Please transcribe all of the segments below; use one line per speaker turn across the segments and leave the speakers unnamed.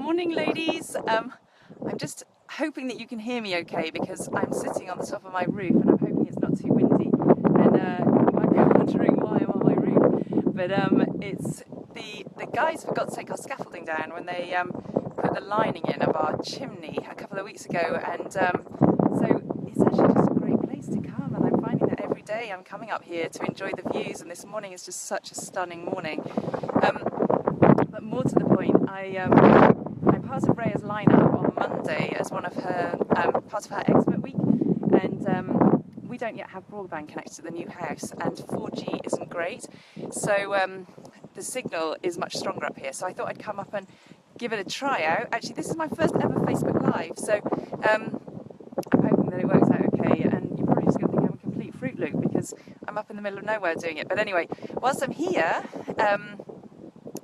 Morning, ladies. I'm just hoping that you can hear me okay because I'm sitting on the top of my roof and I'm hoping it's not too windy. And you might be wondering why I'm on my roof, but it's the guys forgot to take our scaffolding down when they put the lining in of our chimney a couple of weeks ago, and so it's actually just a great place to come. And I'm finding that every day I'm coming up here to enjoy the views, and this morning is just such a stunning morning. But more to the point, I'm part of Rhea's lineup on Monday as one of her part of her expert week, and we don't yet have broadband connected to the new house, and 4G isn't great, so the signal is much stronger up here. So I thought I'd come up and give it a try out. Actually, this is my first ever Facebook Live, so I'm hoping that it works out okay, and you're probably just going to think I'm a complete Fruit Loop because I'm up in the middle of nowhere doing it. But anyway, whilst I'm here,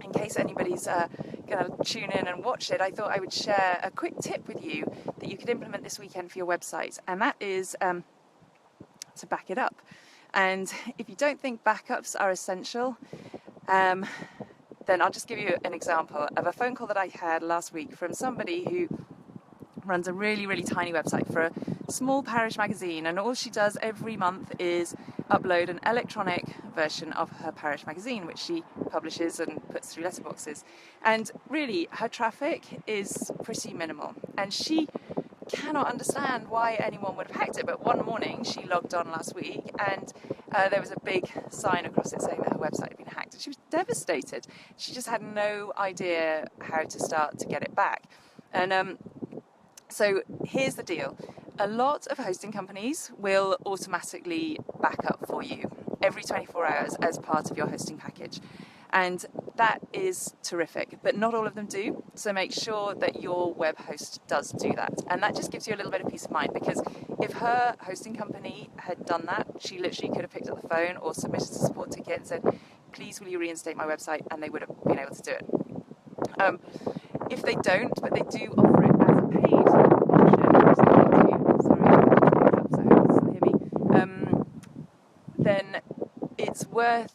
in case anybody's going to tune in and watch it, I thought I would share a quick tip with you that you could implement this weekend for your website, and that is to back it up. And if you don't think backups are essential, then I'll just give you an example of a phone call that I had last week from somebody who runs a really tiny website for a small parish magazine, and all she does every month is upload an electronic version of her parish magazine, which she publishes and puts through letterboxes. And really, her traffic is pretty minimal, and she cannot understand why anyone would have hacked it. But one morning she logged on last week, and there was a big sign across it saying that her website had been hacked, and she was devastated. She just had no idea how to start to get it back. And so here's the deal. A lot of hosting companies will automatically back up for you every 24 hours as part of your hosting package. And that is terrific, but not all of them do. So make sure that your web host does do that. And that just gives you a little bit of peace of mind, because if her hosting company had done that, she literally could have picked up the phone or submitted a support ticket and said, please will you reinstate my website, and they would have been able to do it. If they don't, but they do offer it as a paid option, then it's worth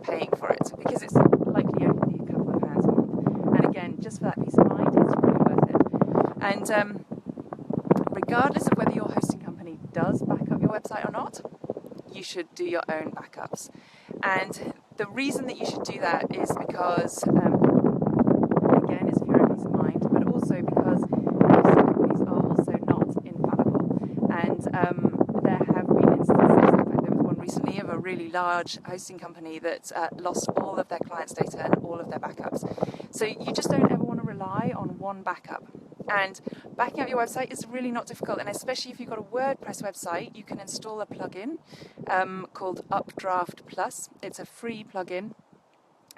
paying for it, because it's likely only a couple of pounds a month. And again, just for that peace of mind, it's really worth it. And regardless of whether your hosting company does back up your website or not, you should do your own backups. And the reason that you should do that is because again, it's for your own peace of mind, but also because hosting companies are also not infallible. And there have been instances, in fact there was one recently of a really large hosting company that lost all of their clients' data and all of their backups. So you just don't ever want to rely on one backup. And backing up your website is really not difficult, and especially if you've got a WordPress website, you can install a plugin called Updraft Plus. It's a free plugin,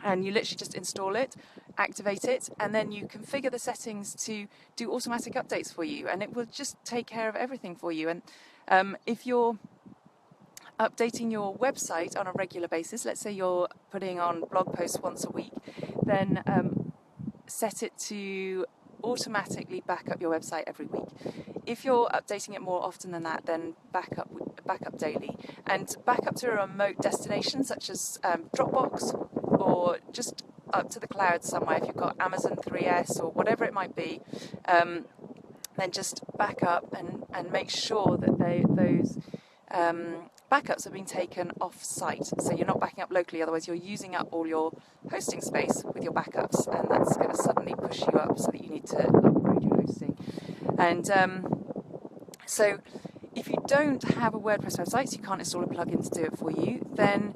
and you literally just install it, activate it, and then you configure the settings to do automatic updates for you, and it will just take care of everything for you. And if you're updating your website on a regular basis, let's say you're putting on blog posts once a week, then set it to automatically back up your website every week. If you're updating it more often than that, then back up daily, and back up to a remote destination such as Dropbox, or just up to the cloud somewhere. If you've got Amazon 3S or whatever it might be, then just back up and make sure that those backups are being taken off-site. So you're not backing up locally, otherwise you're using up all your hosting space with your backups, and that's going to suddenly push you up so that you need to upgrade your hosting. And so if you don't have a WordPress website, so you can't install a plugin to do it for you, then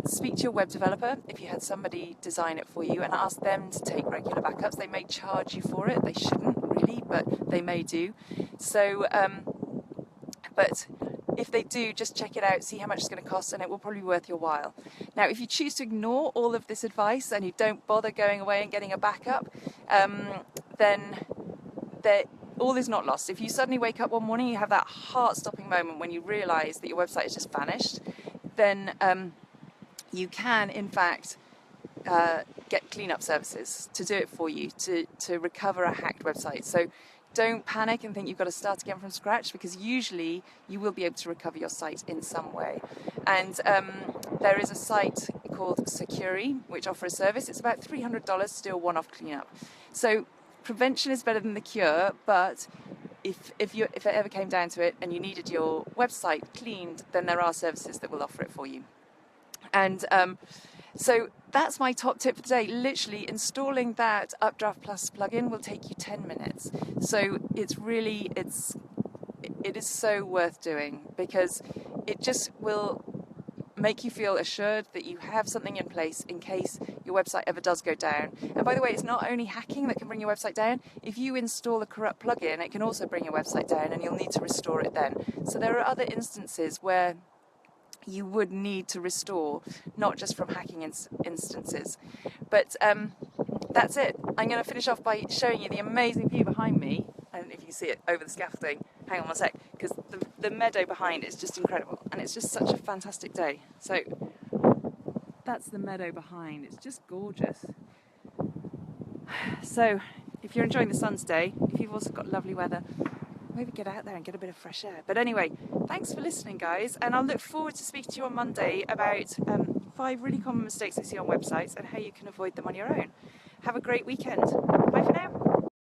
speak to your web developer if you had somebody design it for you, and ask them to take regular backups. They may charge you for it. They shouldn't really, but they may do. So, but if they do, just check it out, see how much it's going to cost, and it will probably be worth your while. Now, if you choose to ignore all of this advice and you don't bother going away and getting a backup, then all is not lost. If you suddenly wake up one morning, you have that heart-stopping moment when you realise that your website has just vanished, then you can, in fact, get cleanup services to do it for you, to recover a hacked website. So don't panic and think you've got to start again from scratch, because usually you will be able to recover your site in some way. And there is a site called Securi which offers a service. It's about $300 to do a one-off cleanup. So prevention is better than the cure, but if it ever came down to it and you needed your website cleaned, then there are services that will offer it for you. And so that's my top tip for today. Literally installing that Updraft Plus plugin will take you 10 minutes. So it is so worth doing, because it just will make you feel assured that you have something in place in case your website ever does go down. And by the way, it's not only hacking that can bring your website down. If you install a corrupt plugin, it can also bring your website down, and you'll need to restore it then. So there are other instances where you would need to restore, not just from hacking instances. But that's it. I'm going to finish off by showing you the amazing view behind me, and if you see it over the scaffolding, hang on one sec, because the meadow behind is just incredible, and it's just such a fantastic day. So that's the meadow behind. It's just gorgeous. So if you're enjoying the sun today, if you've also got lovely weather, maybe get out there and get a bit of fresh air. But anyway, thanks for listening, guys, and I'll look forward to speaking to you on Monday about 5 really common mistakes I see on websites and how you can avoid them on your own. Have a great weekend. Bye for now.